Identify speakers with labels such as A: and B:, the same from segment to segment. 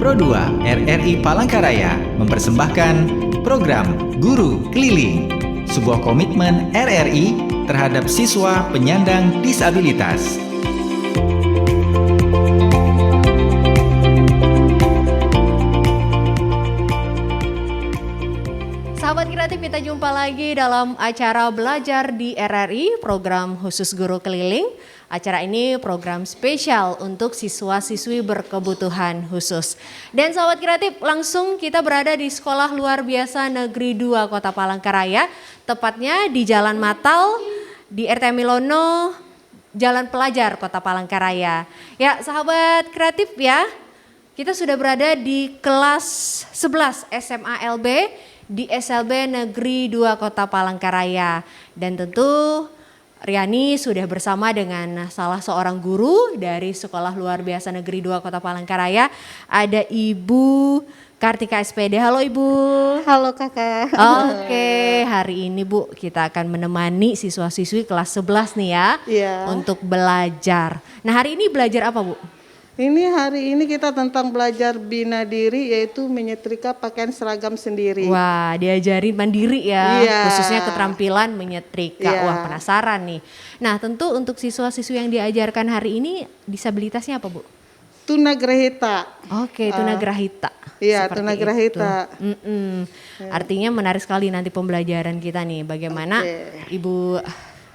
A: Pro 2 RRI Palangkaraya mempersembahkan program Guru Keliling, sebuah komitmen RRI terhadap siswa penyandang disabilitas.
B: Sahabat kreatif, kita jumpa lagi dalam acara Belajar di RRI, program khusus Guru Keliling. Acara ini program spesial untuk siswa-siswi berkebutuhan khusus. Dan sahabat kreatif, langsung kita berada di Sekolah Luar Biasa Negeri 2 Kota Palangkaraya, tepatnya di Jalan Matal, di RT Milono, Jalan Pelajar Kota Palangkaraya. Ya, sahabat kreatif ya, kita sudah berada di kelas 11 SMA LB di SLB Negeri 2 Kota Palangkaraya. Dan tentu Riani sudah bersama dengan salah seorang guru dari Sekolah Luar Biasa Negeri 2 Kota Palangkaraya. Ada Ibu Kartika SPD. Halo Ibu.
C: Halo Kakak.
B: Oke, hari ini Bu kita akan menemani siswa-siswi kelas 11 nih ya.
C: Iya.
B: Untuk belajar. Nah, hari ini belajar apa Bu?
C: Hari ini kita tentang belajar bina diri, yaitu menyetrika pakaian seragam sendiri.
B: Wah, diajarin mandiri ya,
C: Iya.
B: khususnya keterampilan menyetrika.
C: Iya.
B: Wah, penasaran nih. Nah, tentu untuk siswa-siswi yang diajarkan hari ini disabilitasnya apa Bu?
C: Tunagrahita.
B: Oke, tunagrahita.
C: Iya,
B: Seperti
C: tunagrahita.
B: itu. Artinya menarik sekali nanti pembelajaran kita nih. Bagaimana Ibu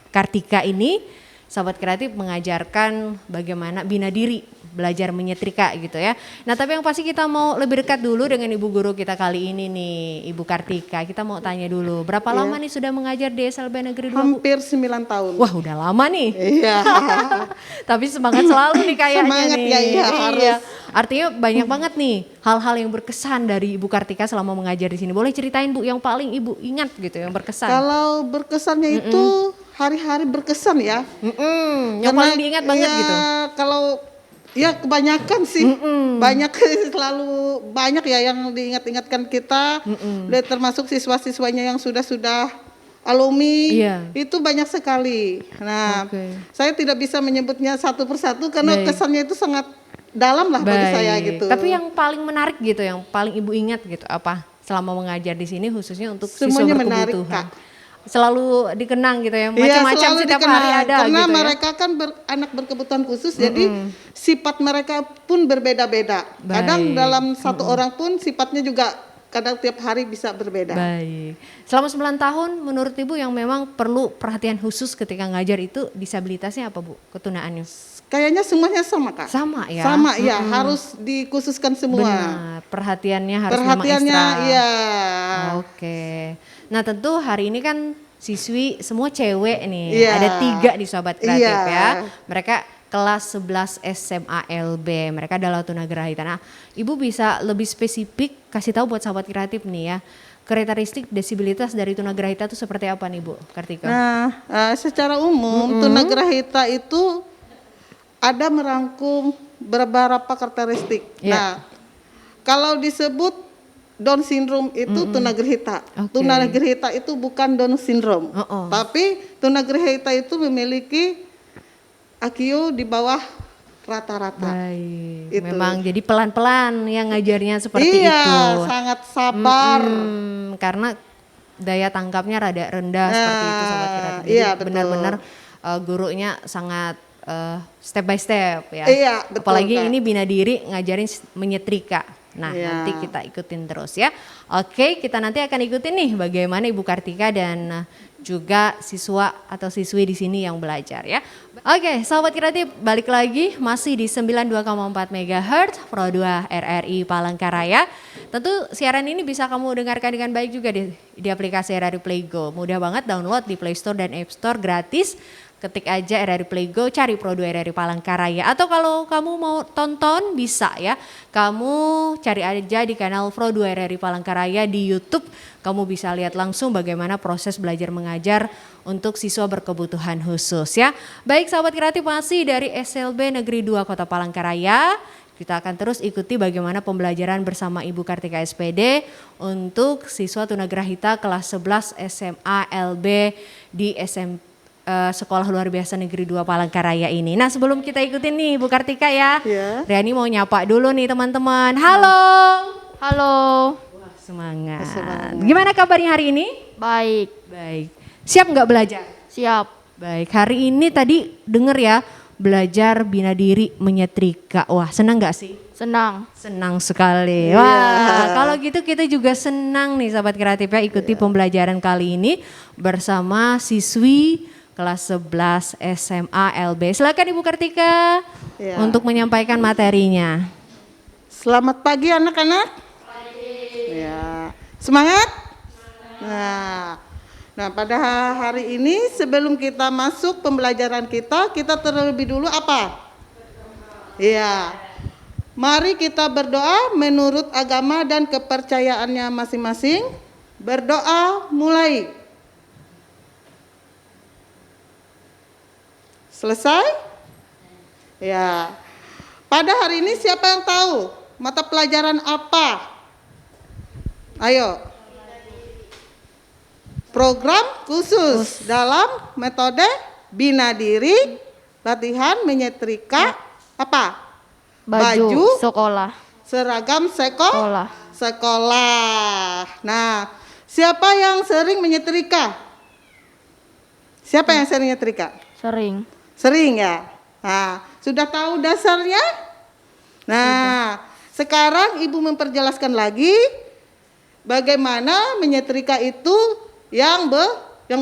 B: Kartika ini, sahabat kreatif, mengajarkan bagaimana bina diri, belajar menyetrika gitu ya. Nah, tapi yang pasti kita mau lebih dekat dulu dengan Ibu Guru kita kali ini nih, Ibu Kartika. Kita mau tanya dulu, berapa lama nih sudah mengajar di SLB Negeri 2?
C: Hampir 9 tahun.
B: Wah, udah lama nih.
C: Iya.
B: Tapi semangat selalu nih kayaknya
C: Semangat
B: nih.
C: ya, iya, harus.
B: Artinya banyak banget nih hal-hal yang berkesan dari Ibu Kartika selama mengajar di sini. Boleh ceritain Bu yang paling Ibu ingat gitu, yang berkesan?
C: Kalau berkesannya itu hari-hari berkesan ya.
B: Yang paling diingat banget
C: ya,
B: gitu.
C: Kalau ya kebanyakan sih, banyak selalu banyak ya yang diingat-ingatkan kita. Dan termasuk siswa-siswanya yang sudah alumni, itu banyak sekali. Nah, saya tidak bisa menyebutnya satu persatu karena kesannya itu sangat dalam lah bagi saya gitu.
B: Tapi yang paling menarik gitu, yang paling Ibu ingat gitu apa selama mengajar di sini khususnya untuk
C: semuanya
B: siswa
C: menarik,
B: berkebutuhan?
C: Kak.
B: Selalu dikenang gitu ya, macam-macam setiap hari ada
C: karena
B: gitu ya.
C: mereka kan anak berkebutuhan khusus, jadi sifat mereka pun berbeda-beda. Kadang dalam satu orang pun sifatnya juga kadang tiap hari bisa berbeda.
B: Baik. Selama 9 tahun menurut Ibu yang memang perlu perhatian khusus ketika ngajar itu disabilitasnya apa Bu, ketunaannya?
C: Kayaknya semuanya sama Kak.
B: Sama ya?
C: Sama ya, harus dikhususkan semua.
B: Benar, perhatiannya harus
C: Perhatiannya
B: memang ekstra.
C: iya.
B: Oke. Nah, tentu hari ini kan siswi semua cewek nih.
C: Iya.
B: Ada 3 di Sobat Kreatif
C: Iya.
B: ya. Mereka kelas 11 SMA LB. Mereka adalah tunagrahita. Nah, Ibu bisa lebih spesifik kasih tahu buat Sobat Kreatif nih ya, karakteristik disabilitas dari tunagrahita itu seperti apa nih Bu Kartika?
C: Nah, secara umum tunagrahita itu ada merangkum beberapa karakteristik. Nah, kalau disebut Down syndrome itu tunagrahita. Tunagrahita itu bukan Down syndrome. Tapi tunagrahita itu memiliki IQ di bawah rata-rata.
B: Baik.
C: Itu.
B: Memang jadi pelan-pelan yang ngajarnya seperti itu.
C: Iya, sangat sabar.
B: Karena daya tangkapnya rada rendah seperti itu Sobat Kreatif. Jadi
C: Iya, betul.
B: benar-benar gurunya sangat step by step ya.
C: Iya, betul,
B: Apalagi
C: Kak.
B: ini bina diri ngajarin menyetrika. Nah, nanti kita ikutin terus ya. Oke, kita nanti akan ikutin nih bagaimana Ibu Kartika dan juga siswa atau siswi di sini yang belajar ya. Oke, Sobat Kreatif, balik lagi masih di 92,4 MHz Pro 2 RRI Palangkaraya. Tentu siaran ini bisa kamu dengarkan dengan baik juga di aplikasi RRI Playgo. Mudah banget download di Play Store dan App Store gratis. Ketik aja RRI Playgo, cari Pro 2 RRI Palangkaraya. Atau kalau kamu mau tonton bisa ya, kamu cari aja di kanal Pro 2 RRI Palangkaraya di YouTube. Kamu bisa lihat langsung bagaimana proses belajar mengajar untuk siswa berkebutuhan khusus ya. Baik sahabat kreatif, masih dari SLB Negeri 2 Kota Palangkaraya. Kita akan terus ikuti bagaimana pembelajaran bersama Ibu Kartika SPD untuk siswa tunagrahita kelas 11 SMA LB di Sekolah Luar Biasa Negeri 2 Palangkaraya ini. Nah, sebelum kita ikutin nih Bu Kartika ya. Riani mau nyapa dulu nih teman-teman. Halo.
D: Halo.
B: Wah, semangat. Gimana kabarnya hari ini?
D: Baik.
B: Baik. Siap nggak belajar?
D: Siap.
B: Baik. Hari ini tadi denger ya, belajar bina diri menyetrika. Wah, senang nggak sih?
D: Senang.
B: Senang sekali. Wah, kalau gitu kita juga senang nih sahabat kreatif ya ikuti pembelajaran kali ini bersama siswi kelas 11 SMA LB. Silakan Ibu Kartika untuk menyampaikan materinya.
C: Selamat pagi anak-anak. Ya, semangat. Nah, pada hari ini sebelum kita masuk pembelajaran kita terlebih dulu apa? Ya, mari kita berdoa menurut agama dan kepercayaannya masing-masing. Berdoa mulai. Selesai? Ya. Pada hari ini siapa yang tahu mata pelajaran apa? Ayo. Program khusus dalam metode bina diri, latihan menyetrika apa?
D: Baju sekolah.
C: Seragam sekolah. Nah, siapa yang sering menyetrika? Siapa yang sering menyetrika?
D: Sering.
C: Sering ya? Nah, sudah tahu dasarnya? Nah, sekarang Ibu memperjelaskan lagi bagaimana menyetrika itu yang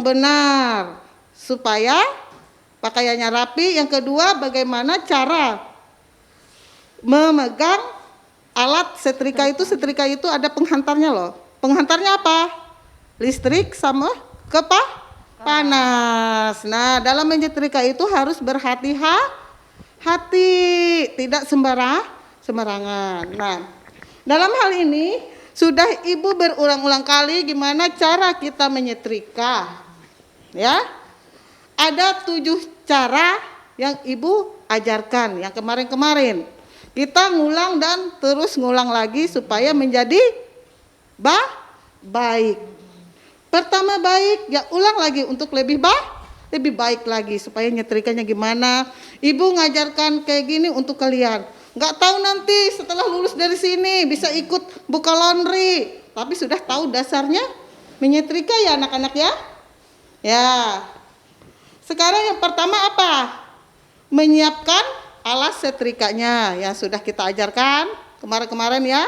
C: benar supaya pakaiannya rapi. Yang kedua, bagaimana cara memegang alat setrika itu. Setrika itu ada penghantarnya loh. Penghantarnya apa? Listrik sama panas. Nah, dalam menyetrika itu harus berhati-hati, tidak sembarangan. Nah, dalam hal ini sudah Ibu berulang-ulang kali gimana cara kita menyetrika. Ya. Ada 7 cara yang Ibu ajarkan yang kemarin-kemarin. Kita ngulang dan terus ngulang lagi supaya menjadi baik. Pertama baik, ya ulang lagi untuk lebih baik lagi supaya nyetrikanya gimana. Ibu ngajarkan kayak gini untuk kalian. Nggak tahu nanti setelah lulus dari sini bisa ikut buka laundry, tapi sudah tahu dasarnya menyetrika ya anak-anak ya. Ya. Sekarang yang pertama apa? Menyiapkan alat setrikanya yang sudah kita ajarkan kemarin-kemarin ya.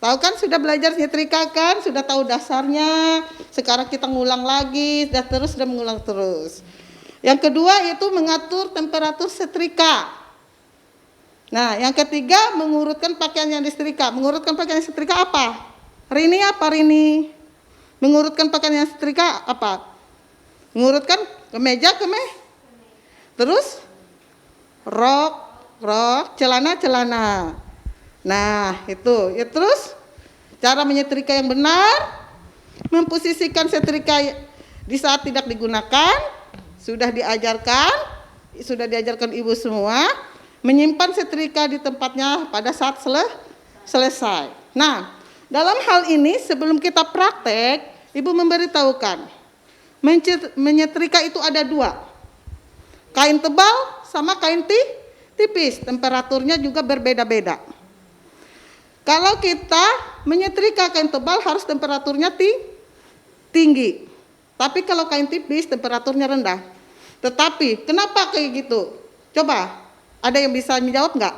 C: Tahu kan sudah belajar nyetrika kan, sudah tahu dasarnya. Sekarang kita ngulang lagi, sudah mengulang terus. Yang kedua itu mengatur temperatur setrika. Nah, yang ketiga mengurutkan pakaian yang disetrika. Mengurutkan pakaian yang setrika apa? Rini apa Rini? Mengurutkan pakaian yang setrika apa? Mengurutkan kemeja, terus rok, celana. Nah, itu. Ya terus cara menyetrika yang benar, memposisikan setrika di saat tidak digunakan, sudah diajarkan Ibu semua, menyimpan setrika di tempatnya pada saat selesai. Nah, dalam hal ini sebelum kita praktek, Ibu memberitahukan, menyetrika itu ada 2. Kain tebal sama kain tipis, temperaturnya juga berbeda-beda. Kalau kita menyetrika kain tebal harus temperaturnya tinggi. Tapi kalau kain tipis temperaturnya rendah. Tetapi kenapa kayak gitu? Coba, ada yang bisa menjawab nggak?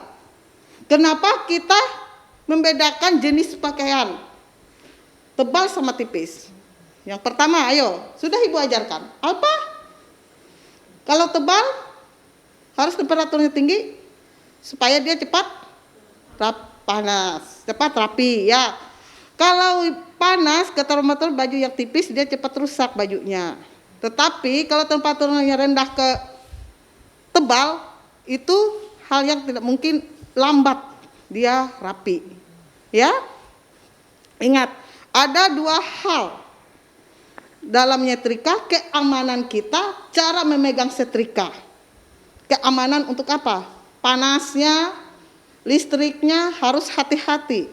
C: Kenapa kita membedakan jenis pakaian tebal sama tipis? Yang pertama, ayo, sudah Ibu ajarkan. Apa? Kalau tebal harus temperaturnya tinggi supaya dia cepat panas, cepat rapi ya. Kalau panas ke termometer baju yang tipis dia cepat rusak bajunya. Tetapi kalau temperaturnya rendah ke tebal itu hal yang tidak mungkin, lambat dia rapi. Ya. Ingat, ada 2 hal dalam nyetrika, keamanan kita, cara memegang setrika. Keamanan untuk apa? Panasnya, listriknya harus hati-hati.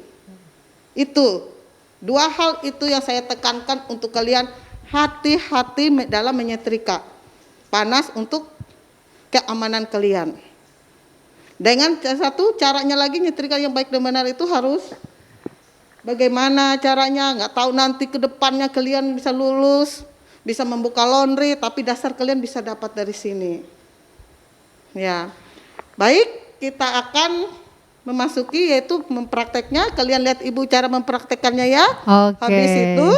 C: Itu 2 hal itu yang saya tekankan untuk kalian, hati-hati dalam menyetrika. panas untuk keamanan kalian. Dengan satu caranya lagi nyetrika yang baik dan benar itu harus bagaimana caranya, nggak tahu nanti ke depannya kalian bisa lulus, bisa membuka laundry, tapi dasar kalian bisa dapat dari sini. Ya, baik, kita akan memasuki yaitu memprakteknya. Kalian lihat ibu cara mempraktekkannya ya.
B: Oke.
C: Habis itu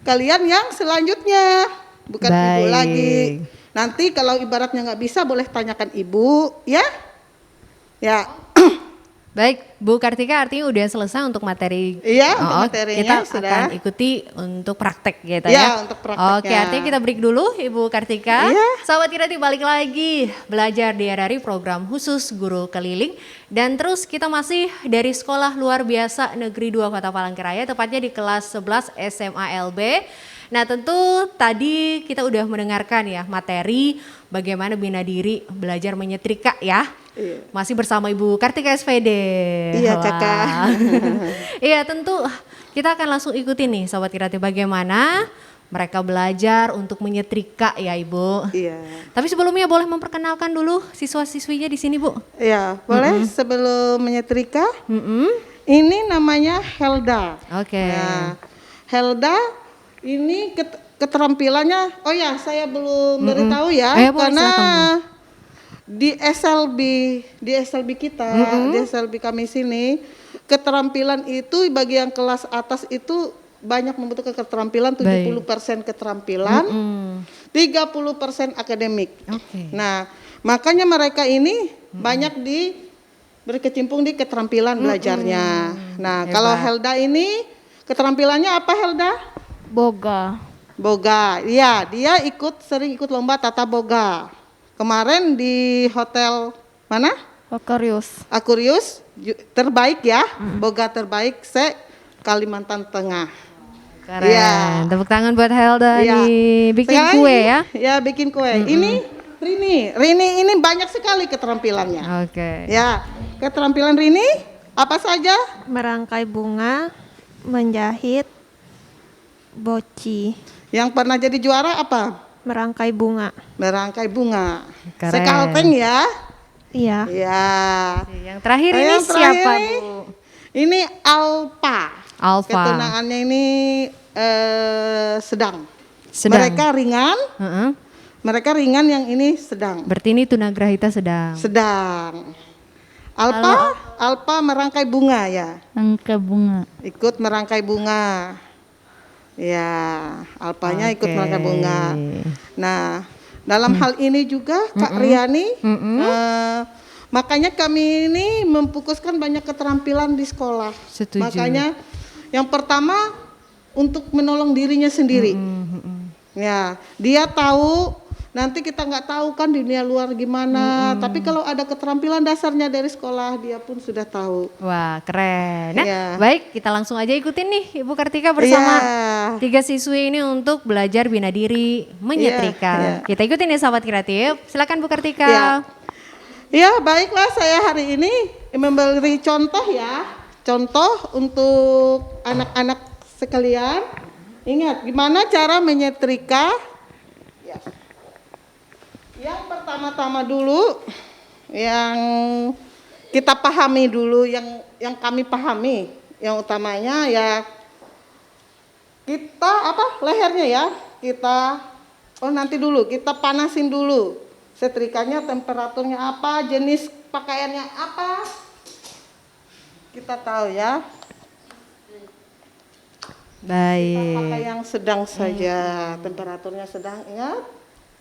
C: kalian yang selanjutnya, bukan ibu lagi. Nanti kalau ibaratnya nggak bisa boleh tanyakan ibu ya. Ya.
B: Baik, Bu Kartika artinya udah selesai untuk materi.
C: Iya, untuk materinya
B: kita
C: sudah.
B: akan ikuti untuk praktek gitu
C: Iya,
B: ya.
C: untuk prakteknya.
B: Oke, artinya kita break dulu Ibu Kartika.
C: Iya.
B: Sahabat Kirati balik lagi belajar di RRI program khusus Guru Keliling. Dan terus kita masih dari Sekolah Luar Biasa Negeri 2 Kota Palangkaraya, tepatnya di kelas 11 SMA LB. Nah tentu tadi kita udah mendengarkan ya materi bagaimana bina diri belajar menyetrika ya. Iya. Masih bersama Ibu Kartika SPD.
C: Iya kakak.
B: Iya tentu kita akan langsung ikuti nih Sobat Kirati bagaimana mereka belajar untuk menyetrika ya Ibu.
C: Iya.
B: Tapi sebelumnya boleh memperkenalkan dulu siswa-siswinya di sini Bu.
C: Iya boleh sebelum menyetrika. Ini namanya Helda.
B: Oke.
C: Nah, Helda ini keterampilannya, oh ya saya belum beritahu ya, karena di SLB kita, di SLB kami sini, keterampilan itu bagi yang kelas atas itu banyak membutuhkan keterampilan, 70% keterampilan, 30% akademik.
B: Okay.
C: Nah, makanya mereka ini banyak berkecimpung di keterampilan belajarnya. Nah, kalau Helda ini keterampilannya apa Helda? Boga, iya dia sering ikut lomba tata boga. Kemarin di hotel mana? Aquarius terbaik ya, boga terbaik Kalimantan Tengah.
B: Keren,
C: ya.
B: Tepuk tangan buat Helda
C: ya.
B: nih, bikin
C: Sekarang
B: kue ya?
C: Ya bikin kue, ini Rini ini banyak sekali keterampilannya.
B: Oke.
C: Ya, keterampilan Rini apa saja?
E: Merangkai bunga, menjahit, boci.
C: Yang pernah jadi juara apa?
E: Merangkai bunga.
C: Merangkai bunga.
B: Keren.
C: Sekalteng ya?
E: Iya.
C: Ya.
B: Yang terakhir ini
C: Yang terakhir
B: siapa
C: ini,
B: Bu?
C: Ini Alpa.
B: Alfa.
C: Ketunaannya ini sedang.
B: Sedang.
C: Mereka ringan. Mereka ringan, yang ini sedang.
B: Berarti ini tunagrahita sedang.
C: Sedang. Alpa merangkai bunga ya.
D: Merangkai bunga.
C: Ikut merangkai bunga. Ya, Alpanya ikut merangkai bunga. Nah, dalam hal ini juga Kak Riani, makanya kami ini memfokuskan banyak keterampilan di sekolah.
B: Setuju.
C: Makanya yang pertama untuk menolong dirinya sendiri. Ya, dia tahu. Nanti kita nggak tahu kan dunia luar gimana, tapi kalau ada keterampilan dasarnya dari sekolah, dia pun sudah tahu.
B: Wah keren. Nah,
C: Iya.
B: baik kita langsung aja ikutin nih Ibu Kartika bersama 3 siswi ini untuk belajar bina diri menyetrika. Kita ikutin ya sahabat kreatif. Silakan Bu Kartika.
C: Ya baiklah, saya hari ini memberi contoh ya. Contoh untuk anak-anak sekalian. Ingat gimana cara menyetrika. Ya. Yang pertama-tama dulu, yang kita pahami dulu, yang kami pahami, yang utamanya ya kita lehernya ya, nanti dulu kita panasin dulu, setrikanya temperaturnya apa, jenis pakaiannya apa, kita tahu ya.
B: Baik.
C: Kita pakai yang sedang saja, temperaturnya sedang, ingat.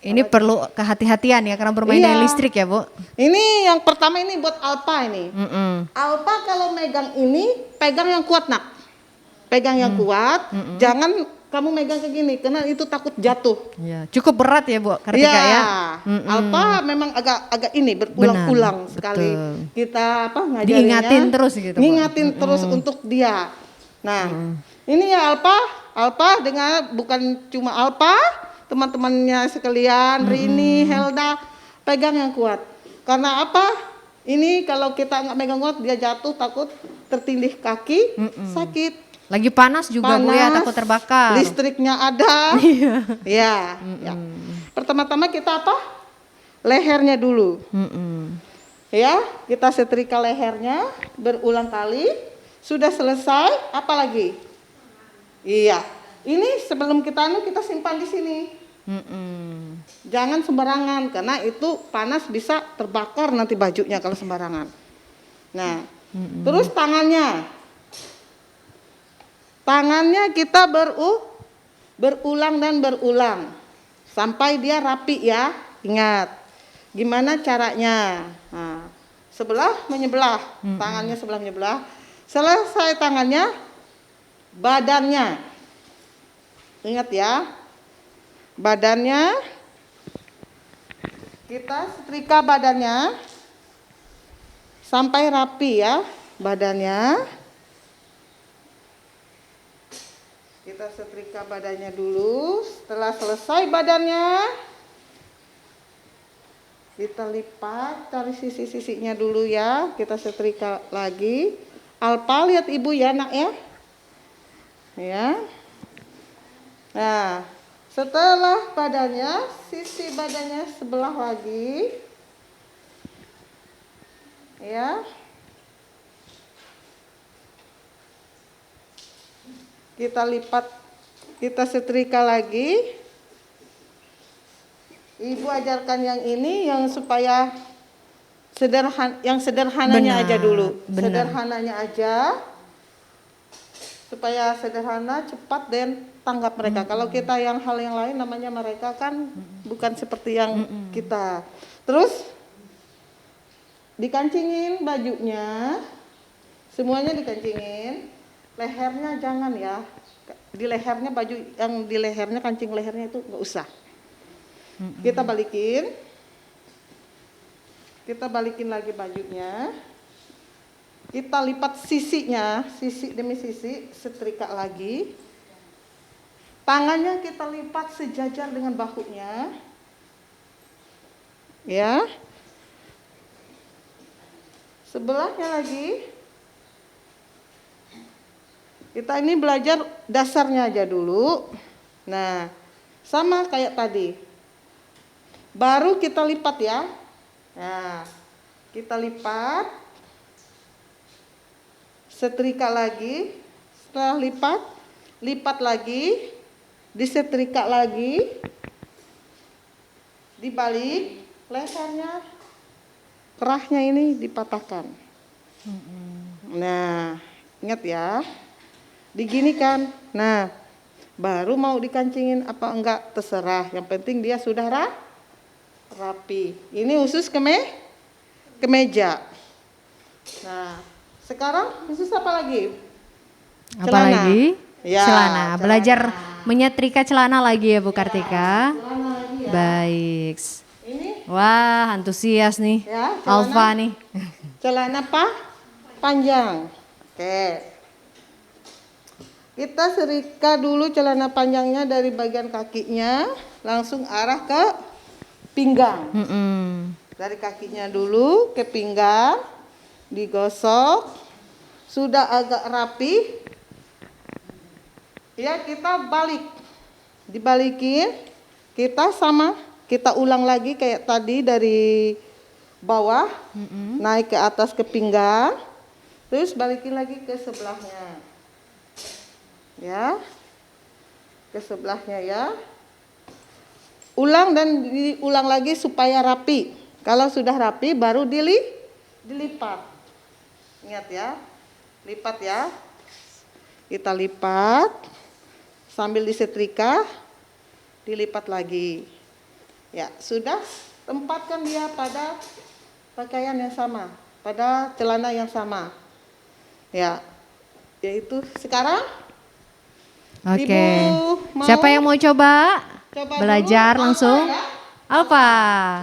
B: Ini perlu kehati-hatian ya karena bermain dengan listrik ya Bu.
C: Ini yang pertama ini buat Alpa ini. Alpa kalau megang ini, pegang yang kuat nak. Pegang yang kuat, jangan kamu megang kayak gini karena itu takut jatuh.
B: Ya, cukup berat ya Bu Kartika ya.
C: Alpa memang agak ini berulang-ulang sekali. Kita ngajarinya.
B: Diingatin terus gitu.
C: Ngingatin terus untuk dia. Nah, ini ya Alpa dengan bukan cuma Alpa, teman-temannya sekalian, Rini, Helda, pegang yang kuat. Karena apa? Ini kalau kita nggak megang kuat, dia jatuh, takut tertindih kaki, sakit.
B: Lagi panas juga Bu ya, takut terbakar.
C: Listriknya ada. Ya. Pertama-tama kita apa? Lehernya dulu. Ya, kita setrika lehernya berulang kali. Sudah selesai, apa lagi? Iya, ini sebelum kita simpan di sini. Jangan sembarangan karena itu panas bisa terbakar nanti bajunya kalau sembarangan. Nah, terus tangannya kita berulang dan berulang sampai dia rapi ya. Ingat, gimana caranya? Nah, sebelah menyebelah, tangannya sebelah menyebelah. Selesai tangannya, badannya. Ingat ya, badannya kita setrika badannya sampai rapi ya badannya. Kita setrika badannya dulu. Setelah selesai badannya, kita lipat dari sisi-sisinya dulu ya. Kita setrika lagi. Alpa, lihat ibu ya nak ya. Ya. Nah, setelah badannya, sisi badannya sebelah lagi. Ya. Kita lipat, kita setrika lagi. Ibu ajarkan yang ini yang supaya sederhananya aja dulu. Sederhananya aja. Supaya sederhana, cepat dan tanggap mereka. Kalau kita yang hal yang lain namanya mereka kan bukan seperti yang kita. Terus dikancingin bajunya. Semuanya dikancingin. Lehernya jangan ya. Di lehernya baju yang di lehernya kancing lehernya itu enggak usah. Kita balikin. Kita balikin lagi bajunya. Kita lipat sisinya, sisi demi sisi, setrika lagi. Tangannya kita lipat sejajar dengan bahunya. Ya. Sebelahnya lagi. Kita ini belajar dasarnya aja dulu. Nah, sama kayak tadi. Baru kita lipat ya. Nah, kita lipat. Setrika lagi. Setelah lipat, lipat lagi. Disetrika lagi. Dibalik, lehernya, kerahnya ini dipatahkan. Nah, ingat ya. Diginikan. Nah, baru mau dikancingin apa enggak terserah. Yang penting dia sudah rapi. Ini khusus kemeja. Nah, sekarang khusus apa lagi?
B: Apa
C: Celana.
B: lagi?
C: Ya,
B: celana. Belajar
C: celana.
B: menyetrika celana lagi ya Bu Kartika.
C: Celana lagi ya.
B: Baik.
C: Ini
B: Wah, antusias nih.
C: ya,
B: Alfa nih.
C: celana panjang. Oke. Kita setrika dulu celana panjangnya dari bagian kakinya langsung arah ke pinggang. Dari kakinya dulu ke pinggang, digosok, sudah agak rapi. Ya, kita balik. Dibalikin, kita ulang lagi kayak tadi dari bawah, naik ke atas ke pinggang, terus balikin lagi ke sebelahnya. Ya, ke sebelahnya ya. Ulang dan diulang lagi supaya rapi. Kalau sudah rapi baru dilipat. Ingat ya, lipat ya. Kita lipat sambil disetrika, dilipat lagi. Ya, sudah, tempatkan dia pada pakaian yang sama, pada celana yang sama. Ya, yaitu sekarang.
B: Oke.
C: Ibu mau
B: Siapa yang mau coba? Belajar
C: dulu,
B: langsung?
C: Alfa
B: Alfa.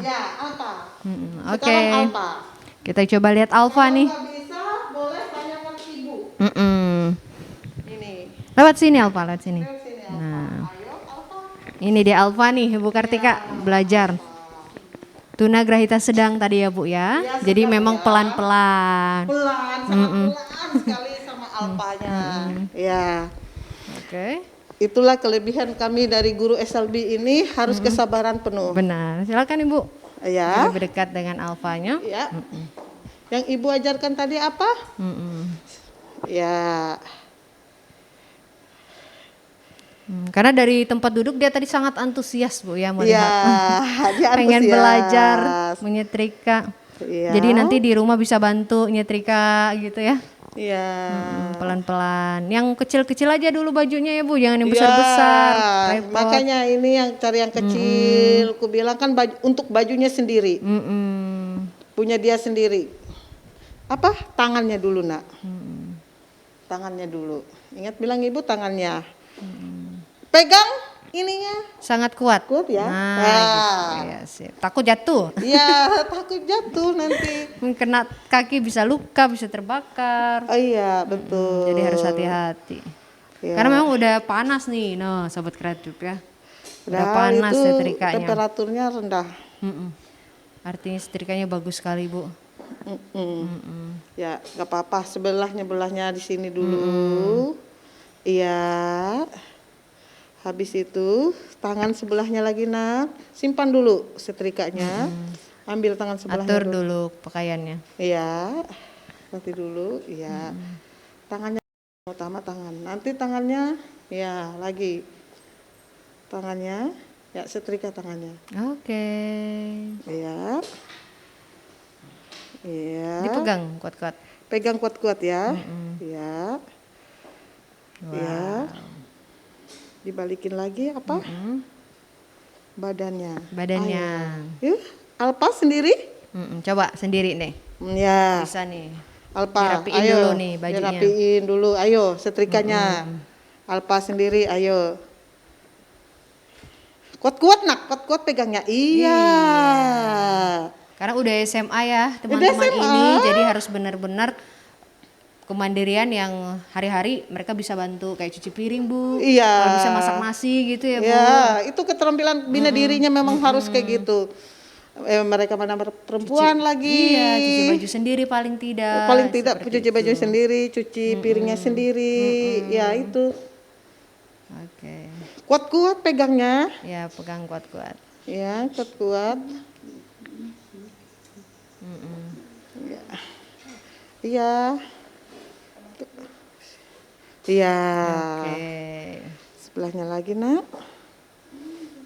C: ya? Ya, Alfa.
B: Oke.
C: Sekarang Alfa.
B: Kita coba lihat Alfa nih.
C: Kalau nggak bisa, boleh tanyakan ibu. Ini.
B: Lewat sini Alfa, lewat sini.
C: Lewat sini, Alfa.
B: Nah,
C: Ayo, Alfa.
B: ini dia Alfa nih, Bu Kartika belajar. Tunagrahita sedang tadi ya Bu ya.
C: Ya,
B: Jadi
C: sedang
B: memang
C: ya.
B: pelan-pelan.
C: Pelan, sangat pelan sekali sama Alfanya. Ya.
B: Oke.
C: itulah kelebihan kami dari guru SLB ini, harus kesabaran penuh.
B: Benar. Silakan Ibu.
C: Ya.
B: Lebih dekat dengan alfanya.
C: Ya. Yang Ibu ajarkan tadi apa? Ya.
B: Karena dari tempat duduk dia tadi sangat antusias Bu ya melihat.
C: Dia
B: Pengen
C: antusias.
B: belajar menyetrika.
C: Ya.
B: Jadi nanti di rumah bisa bantu nyetrika gitu ya.
C: Iya.
B: Pelan-pelan. Yang kecil-kecil aja dulu bajunya ya Bu, jangan yang besar-besar. Repot.
C: Makanya ini yang cari yang kecil. Ku bilang kan untuk bajunya sendiri. Punya dia sendiri. Apa? Tangannya dulu, Nak. Tangannya dulu. Ingat bilang Ibu tangannya. Pegang ininya.
B: Sangat kuat.
C: Kuat ya.
B: Nah,
C: Ya.
B: gitu ya, sip. Takut jatuh.
C: Iya, takut jatuh nanti.
B: Kena kaki bisa luka, bisa terbakar.
C: Oh iya, betul.
B: Jadi harus hati-hati.
C: Ya.
B: Karena memang udah panas nih, no, Sobat Kreatif ya. Udah
C: Padahal
B: panas
C: itu
B: setrikanya.
C: temperaturnya rendah.
B: Artinya setrikanya bagus sekali Bu.
C: Ya, nggak apa-apa. Sebelahnya di sini dulu. Iya. Habis itu tangan sebelahnya lagi, Nak. Simpan dulu setrikanya. Ambil tangan sebelahnya
B: Atur dulu pakaiannya.
C: Iya. Nanti dulu, iya. Tangannya utama tangan. Nanti tangannya, ya lagi. Tangannya, ya setrika tangannya.
B: Oke.
C: Iya. Iya.
B: Dipegang kuat-kuat.
C: Pegang kuat-kuat ya. Iya. Iya. Dibalikin lagi apa? Badannya.
B: Badannya.
C: Yuk, Alpa sendiri?
B: Coba sendiri nih.
C: Ya.
B: Bisa nih.
C: Alpa,
B: Dirapiin
C: ayo.
B: dulu nih bajunya.
C: Dirapiin dulu, ayo setrikanya. Alpa sendiri, ayo. Kuat-kuat Nak, kuat-kuat pegangnya. Iya.
B: Karena udah SMA ya teman-teman
C: SMA.
B: ini, jadi harus benar-benar kemandirian yang hari-hari mereka bisa bantu kayak cuci piring Bu.
C: Iya.
B: Kalau bisa masak nasi gitu ya Bu.
C: Ya, itu keterampilan bina dirinya memang harus kayak gitu. Mereka mana perempuan lagi.
B: Iya, cuci baju sendiri paling tidak.
C: Paling tidak
B: seperti
C: cuci baju
B: itu.
C: sendiri, cuci piringnya sendiri. Ya, itu.
B: Oke.
C: Kuat-kuat pegangnya.
B: Ya, pegang kuat-kuat.
C: Ya, kuat-kuat. Ya. Iya. Iya.
B: Oke.
C: Sebelahnya lagi, Nak.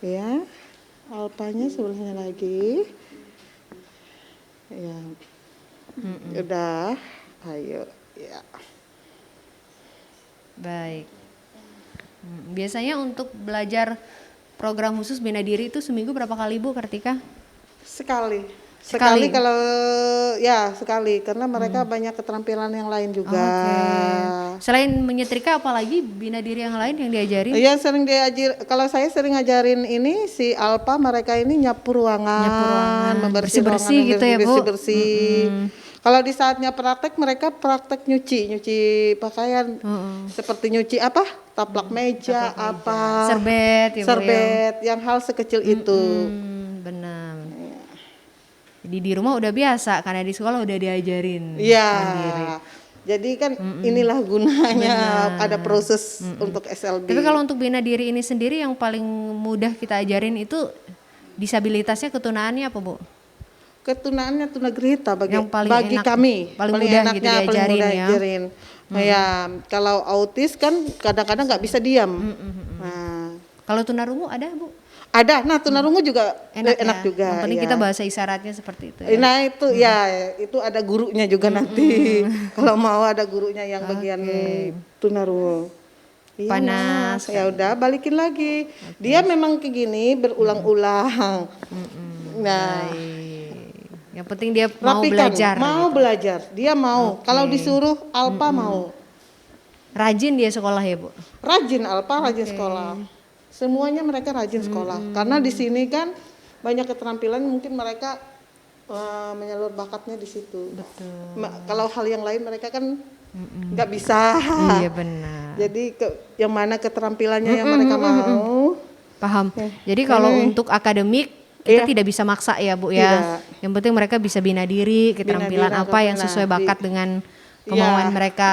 C: Ya. Alpanya sebelahnya lagi. Ya. Udah. Ayo. Ya.
B: Baik. Biasanya untuk belajar program khusus bina diri itu seminggu berapa kali Bu Kartika?
C: Sekali
B: Sekali?
C: kalau ya sekali karena mereka banyak keterampilan yang lain juga.
B: Oke. Selain menyetrika apalagi bina diri yang lain yang diajarin?
C: Iya sering kalau saya sering ngajarin ini si Alpa mereka ini nyapu ruangan, membersih
B: bersih-bersih
C: ruangan,
B: gitu ya Bu?
C: bersih. Kalau di saatnya praktek mereka praktek nyuci pakaian seperti nyuci apa? Taplak meja, apa?
B: Serbet ya Bu ya?
C: Serbet yang hal sekecil itu.
B: Benar. Jadi di rumah udah biasa karena di sekolah udah diajarin.
C: Iya.
B: Mandiri.
C: Jadi kan inilah gunanya ada proses untuk SLB.
B: Tapi kalau untuk bina diri ini sendiri yang paling mudah kita ajarin itu disabilitasnya ketunaannya apa Bu?
C: Ketunaannya tunagrahita
B: Yang paling
C: bagi
B: enak,
C: kami
B: paling mudah gitu
C: enaknya, paling
B: diajarin
C: mudah
B: ya.
C: diajarin. Ya, kalau autis kan kadang-kadang nggak bisa diam. Nah,
B: Kalau tunarungu ada Bu?
C: ada. Nah, tunarungu juga enak
B: ya?
C: juga.
B: Yang penting
C: ya.
B: kita bahasa isyaratnya seperti itu ya.
C: Nah itu ya itu ada gurunya juga nanti. Kalau mau ada gurunya yang bagian tunarungu. Iya,
B: Panas.
C: Mas. Ya udah balikin lagi. Dia memang kayak gini berulang-ulang. Nah,
B: Yang penting dia mau
C: rapikan,
B: belajar.
C: mau
B: gitu.
C: belajar. Dia mau. Kalau disuruh Alpa mau.
B: Rajin dia sekolah ya Bu?
C: Rajin Alpa, rajin sekolah. Semuanya mereka rajin sekolah. Karena di sini kan banyak keterampilan mungkin mereka menyalur bakatnya di situ.
B: Betul.
C: Kalau hal yang lain mereka kan nggak bisa.
B: Iya benar.
C: Jadi yang mana keterampilannya yang mereka mau.
B: Paham. Jadi kalau untuk akademik kita tidak bisa maksa ya Bu ya.
C: Tidak.
B: Yang penting mereka bisa bina diri, keterampilan
C: diri,
B: apa yang
C: keterampilan.
B: sesuai bakat dengan kemauan mereka.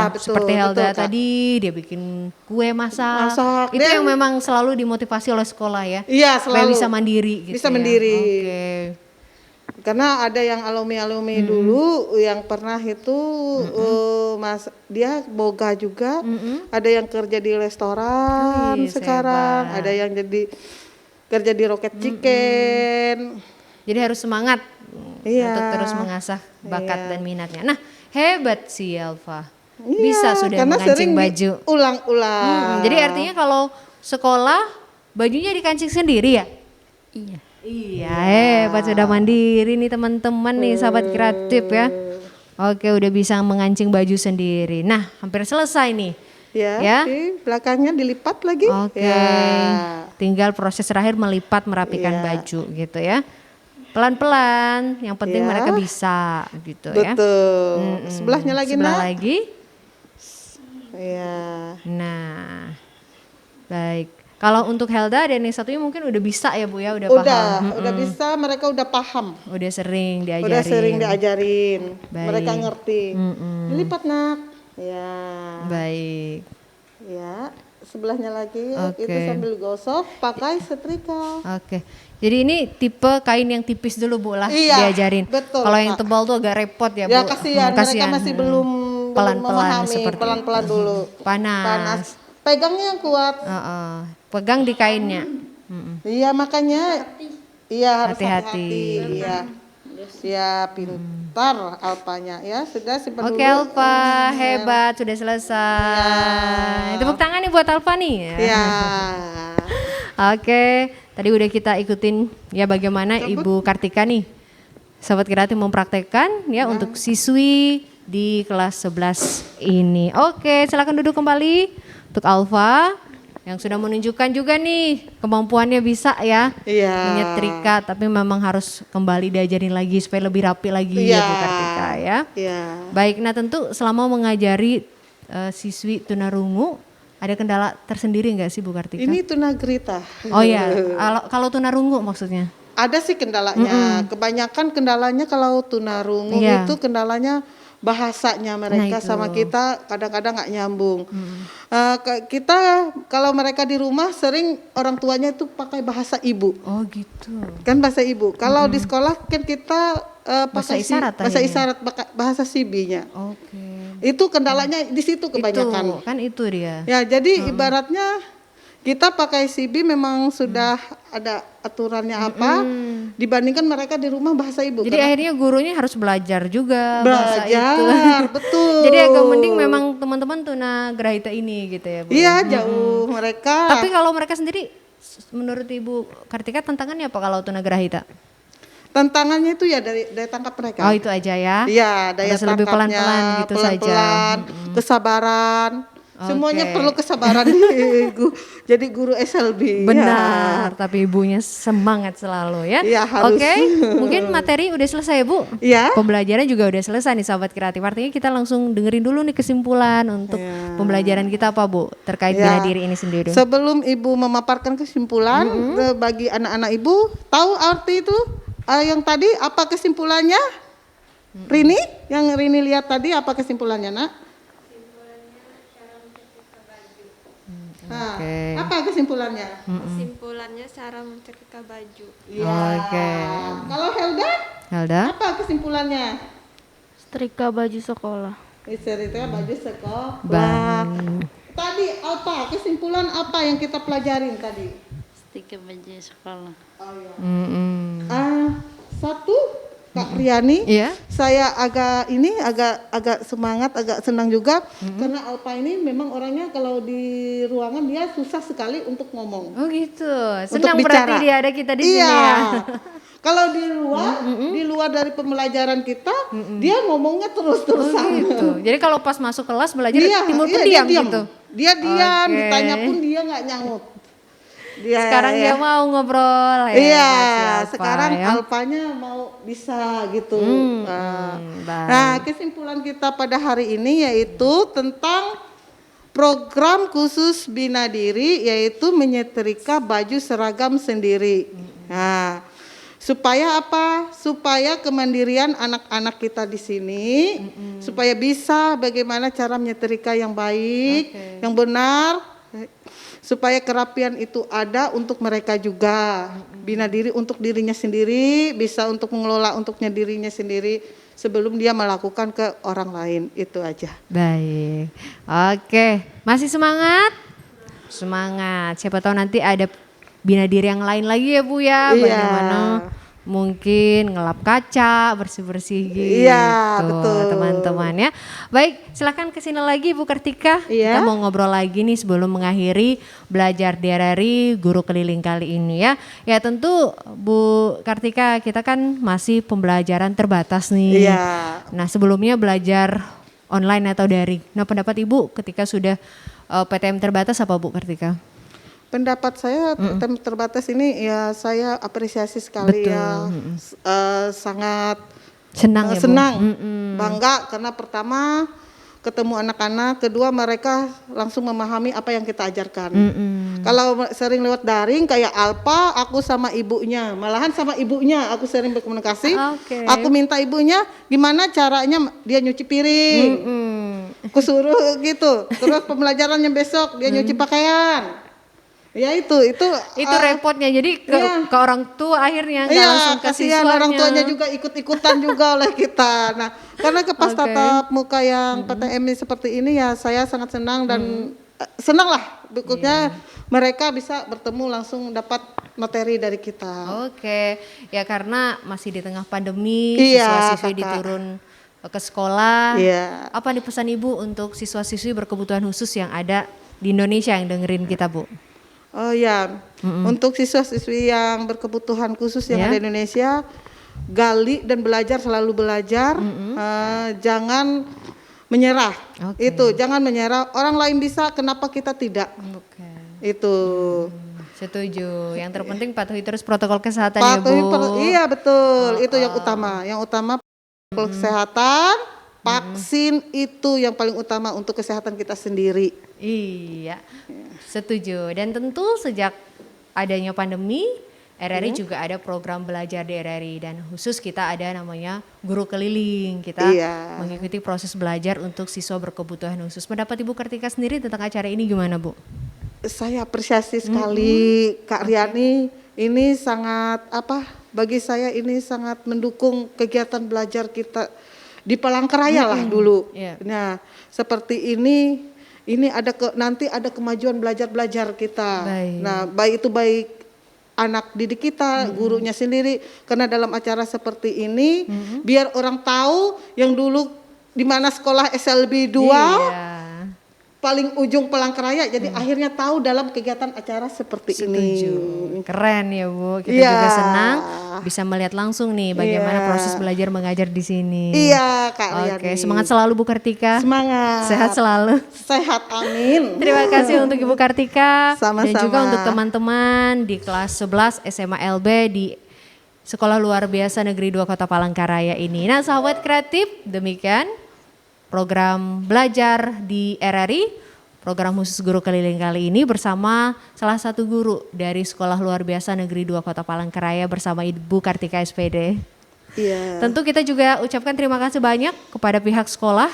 C: Betul,
B: Seperti Helda
C: betul, Kak.
B: tadi, dia bikin kue masak. Itu
C: Dan-
B: yang memang selalu dimotivasi oleh sekolah ya.
C: Iya,
B: Supaya
C: selalu.
B: bisa mandiri gitu.
C: Bisa
B: ya.
C: mandiri.
B: Oke.
C: Karena ada yang alumni dulu yang pernah itu dia boga juga, ada yang kerja di restoran
B: Wih,
C: sekarang,
B: hebat.
C: ada yang jadi kerja di Rocket Chicken.
B: Jadi harus semangat
C: Iya.
B: untuk terus mengasah bakat
C: Iya.
B: dan minatnya. Nah, hebat sih Alfa.
C: Iya,
B: Bisa sudah
C: karena
B: mengancing
C: sering
B: baju.
C: ulang-ulang.
B: Jadi artinya kalau sekolah bajunya dikancing sendiri ya?
D: Iya.
B: Iya, hebat sudah mandiri nih teman-teman nih sahabat kreatif ya. Oke, udah bisa mengancing baju sendiri. Nah, hampir selesai nih. Ya.
C: Di belakangnya dilipat lagi.
B: Oke.
C: Ya.
B: Tinggal proses terakhir melipat merapikan baju gitu ya. Pelan-pelan, yang penting
C: Ya.
B: mereka bisa gitu ya.
C: Betul. Sebelahnya lagi,
B: Sebelah
C: Nak.
B: lagi.
C: Iya.
B: Nah. Baik. Kalau untuk Helda dan yang satunya mungkin udah bisa ya Bu ya, udah
C: Udah,
B: paham.
C: udah bisa, mereka udah paham.
B: Udah sering diajarin.
C: Udah sering diajarin.
B: Baik.
C: Mereka ngerti. Dilipat, Nak. Ya.
B: Baik.
C: Ya, sebelahnya lagi
B: Oke.
C: itu sambil gosok pakai setrika.
B: Oke. Jadi ini tipe kain yang tipis dulu Bu lah
C: Iya,
B: diajarin.
C: betul,
B: Kalau yang
C: Kak.
B: tebal tuh agak repot ya Bu.
C: Ya kasihan, mereka
B: Kasihan.
C: masih belum
B: Pelan-pelan
C: memahami,
B: seperti
C: pelan-pelan dulu.
B: Panas.
C: Pegangnya yang kuat.
B: Heeh. Pegang di kainnya.
C: Iya, makanya iya harus
B: Hati-hati.
C: hati-hati. Iya. Ya pintar Alpanya ya, sudah simpan
B: Oke
C: dulu.
B: Alfa, hebat sudah selesai. Tepuk tangan nih buat Alfa nih.
C: Ya.
B: Oke, tadi udah kita ikutin ya bagaimana Ibu Kartika nih, sahabat kreatif mempraktekkan ya untuk siswi di kelas 11 ini. Oke, silakan duduk kembali untuk Alfa yang sudah menunjukkan juga nih kemampuannya bisa ya
C: Iya.
B: menyetrika, tapi memang harus kembali diajarin lagi supaya lebih rapi lagi ya Bu Kartika ya.
C: Iya.
B: Baik, nah tentu selama mengajari siswi tunarungu ada kendala tersendiri nggak sih Bu Kartika?
C: Ini tunagrita.
B: Oh ya, kalau tunarungu maksudnya?
C: Ada sih kendalanya. Kebanyakan kendalanya kalau tunarungu
B: Iya.
C: itu kendalanya bahasanya mereka
B: itu.
C: sama kita kadang-kadang nggak nyambung. Kita kalau mereka di rumah sering orang tuanya itu pakai bahasa ibu,
B: Oh gitu.
C: kan bahasa ibu. Kalau di sekolah kan kita
B: Bahasa
C: pakai
B: isyarat
C: bahasa
B: akhirnya.
C: isyarat, bahasa sibinya.
B: Oke.
C: Itu kendalanya di situ kebanyakan.
B: Itu, kan itu dia.
C: Ya, jadi ibaratnya kita pakai CB memang sudah ada aturannya apa dibandingkan mereka di rumah bahasa ibu.
B: Jadi akhirnya gurunya harus belajar juga bahasa itu.
C: belajar, betul.
B: Jadi agak mending memang teman-teman tunagrahita ini gitu ya Bu.
C: Iya, jauh mereka.
B: Tapi kalau mereka sendiri menurut Ibu Kartika tantangannya apa kalau tunagrahita?
C: Tantangannya itu ya dari daya tangkap mereka.
B: Oh itu aja ya?
C: Iya, daya
B: Harus lebih
C: tangkapnya,
B: pelan-pelan gitu saja.
C: pelan-pelan, kesabaran. Semuanya
B: Oke.
C: perlu kesabaran jadi guru SLB.
B: Benar, tapi ibunya semangat selalu ya.
C: Iya, harus.
B: Oke, mungkin materi udah selesai ya, Bu.
C: Iya.
B: Pembelajaran juga udah selesai nih sahabat kreatif. Artinya kita langsung dengerin dulu nih kesimpulan untuk pembelajaran kita apa Bu terkait
C: Ya.
B: bela diri ini sendiri.
C: Sebelum Ibu memaparkan kesimpulan bagi anak-anak Ibu, tahu arti itu yang tadi apa kesimpulannya? Rini, yang Rini lihat tadi apa kesimpulannya, Nak? Nah,
B: Oke.
C: apa kesimpulannya?
E: Kesimpulannya cara mencetrika baju.
B: Oke.
C: Kalau Helda,
B: Helda?
C: apa kesimpulannya?
D: Setrika baju sekolah.
C: Cerita baju sekolah.
B: Bang.
C: Tadi apa kesimpulan apa yang kita pelajarin tadi?
F: Setrika baju sekolah.
B: Mm-mm.
C: Satu, Kak Riani.
B: Iya.
C: Saya agak semangat, agak senang juga karena Alpa ini memang orangnya kalau di ruangan dia susah sekali untuk ngomong.
B: Oh gitu.
C: Untuk
B: Senang
C: bicara.
B: berarti dia ada kita di
C: Iya.
B: sini ya.
C: Kalau di luar dari pembelajaran kita, dia ngomongnya terus-terusan.
B: Gitu. Jadi kalau pas masuk kelas belajar timbul
C: dia
B: pendiam
C: diam.
B: gitu.
C: Dia diam,
B: Oke.
C: ditanya pun dia nggak nyangut. Dia,
B: Sekarang dia mau ngobrol.
C: Iya,
B: hebat si Alfa,
C: sekarang
B: ya.
C: Alpanya mau bisa gitu.
B: baik.
C: Nah, kesimpulan kita pada hari ini yaitu tentang program khusus Bina Diri, yaitu menyetrika baju seragam sendiri. Nah, Supaya apa? Supaya kemandirian anak-anak kita di sini, supaya bisa bagaimana cara menyetrika yang baik, yang benar, supaya kerapian itu ada untuk mereka juga. Bina diri untuk dirinya sendiri, bisa untuk mengelola untuknya dirinya sendiri sebelum dia melakukan ke orang lain. Itu aja.
B: Baik. Oke, masih semangat? Semangat. Siapa tahu nanti ada bina diri yang lain lagi ya Bu ya.
C: Iya.
B: Bagaimana mungkin ngelap kaca, bersih-bersih gitu.
C: Iya, betul.
B: Teman-teman ya. Baik, silakan kesini lagi Bu Kartika.
C: Iya.
B: Kita mau ngobrol lagi nih sebelum mengakhiri belajar di RRI Guru Keliling kali ini ya. Ya tentu Bu Kartika, kita kan masih pembelajaran terbatas nih.
C: Iya.
B: Nah sebelumnya belajar online atau daring. Nah pendapat Ibu ketika sudah PTM terbatas apa Bu Kartika?
C: Pendapat saya terbatas ini ya saya apresiasi sekali.
B: Betul.
C: Ya. Sangat
B: Senang ya Bu?
C: senang, bangga karena pertama ketemu anak-anak, kedua mereka langsung memahami apa yang kita ajarkan. Kalau sering lewat daring kayak Alpa, aku sama ibunya, malahan sama ibunya aku sering berkomunikasi. Aku minta ibunya gimana caranya dia nyuci piring, aku suruh gitu. Terus pembelajarannya besok dia nyuci pakaian. Ya itu
B: repotnya jadi ke orang tua akhirnya nggak langsung ke
C: kasihan
B: siswanya.
C: orang tuanya juga ikut-ikutan juga oleh kita. Nah karena kepas tatap muka yang PTM ini seperti ini ya saya sangat senang dan senang lah berikutnya mereka bisa bertemu langsung dapat materi dari kita.
B: Oke, ya karena masih di tengah pandemi,
C: Iya,
B: siswa-siswi
C: Kakak.
B: diturun ke sekolah.
C: Iya.
B: Apa nih pesan Ibu untuk siswa-siswi berkebutuhan khusus yang ada di Indonesia yang dengerin kita Bu?
C: Oh ya, untuk siswa-siswi yang berkebutuhan khusus yang ada di Indonesia, gali dan belajar, selalu belajar, jangan menyerah. Itu, jangan menyerah. Orang lain bisa, kenapa kita tidak? Itu.
B: Setuju. Yang terpenting patuhi terus protokol kesehatan ya Bu.
C: Iya betul, itu yang utama. Yang utama protokol kesehatan, vaksin itu yang paling utama untuk kesehatan kita sendiri.
B: Iya, setuju. Dan tentu sejak adanya pandemi, RRI juga ada program belajar di RRI dan khusus kita ada namanya Guru Keliling. Kita mengikuti proses belajar untuk siswa berkebutuhan khusus. Pendapat Ibu Kartika sendiri tentang acara ini gimana Bu?
C: Saya apresiasi sekali Kak Riani. Ini sangat bagi saya ini sangat mendukung kegiatan belajar kita di Palangkaraya lah dulu. Nah seperti ini nanti ada kemajuan belajar kita. Nah baik anak didik kita, gurunya sendiri, karena dalam acara seperti ini biar orang tahu yang dulu di mana sekolah SLB 2 paling ujung Palangkaraya, jadi akhirnya tahu dalam kegiatan acara seperti ini.
B: Keren ya Bu, kita juga senang bisa melihat langsung nih bagaimana proses belajar mengajar di sini.
C: Iya Kak Riani.
B: Oke, semangat selalu Bu Kartika.
C: Semangat.
B: Sehat selalu.
C: Sehat, amin.
B: Terima kasih untuk Ibu Kartika.
C: Sama-sama.
B: Dan juga untuk teman-teman di kelas 11 SMA LB di Sekolah Luar Biasa Negeri 2 Kota Palangkaraya ini. Nah sahabat kreatif, demikian program belajar di RRI, program khusus Guru Keliling kali ini bersama salah satu guru dari Sekolah Luar Biasa Negeri 2 Kota Palangkaraya bersama Ibu Kartika SPD.
C: Iya.
B: Tentu kita juga ucapkan terima kasih banyak kepada pihak sekolah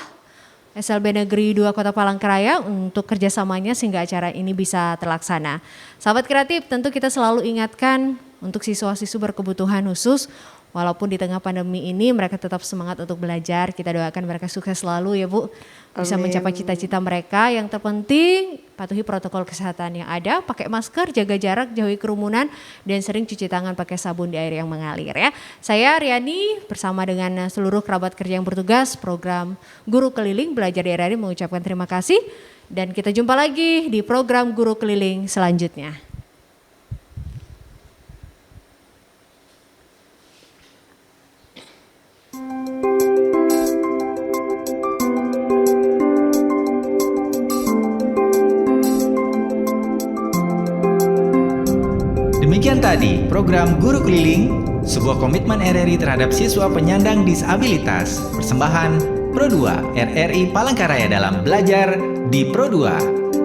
B: SLB Negeri 2 Kota Palangkaraya untuk kerjasamanya sehingga acara ini bisa terlaksana. Sahabat kreatif, tentu kita selalu ingatkan untuk siswa-siswi berkebutuhan khusus, walaupun di tengah pandemi ini mereka tetap semangat untuk belajar. Kita doakan mereka sukses selalu ya Bu. Bisa mencapai cita-cita mereka. Yang terpenting patuhi protokol kesehatan yang ada. Pakai masker, jaga jarak, jauhi kerumunan. Dan sering cuci tangan pakai sabun di air yang mengalir ya. Saya Riani bersama dengan seluruh kerabat kerja yang bertugas. Program Guru Keliling Belajar di RRI mengucapkan terima kasih. Dan kita jumpa lagi di program Guru Keliling selanjutnya.
A: Demikian tadi program Guru Keliling, sebuah komitmen RRI terhadap siswa penyandang disabilitas. Persembahan Pro 2 RRI Palangkaraya dalam belajar di Pro 2.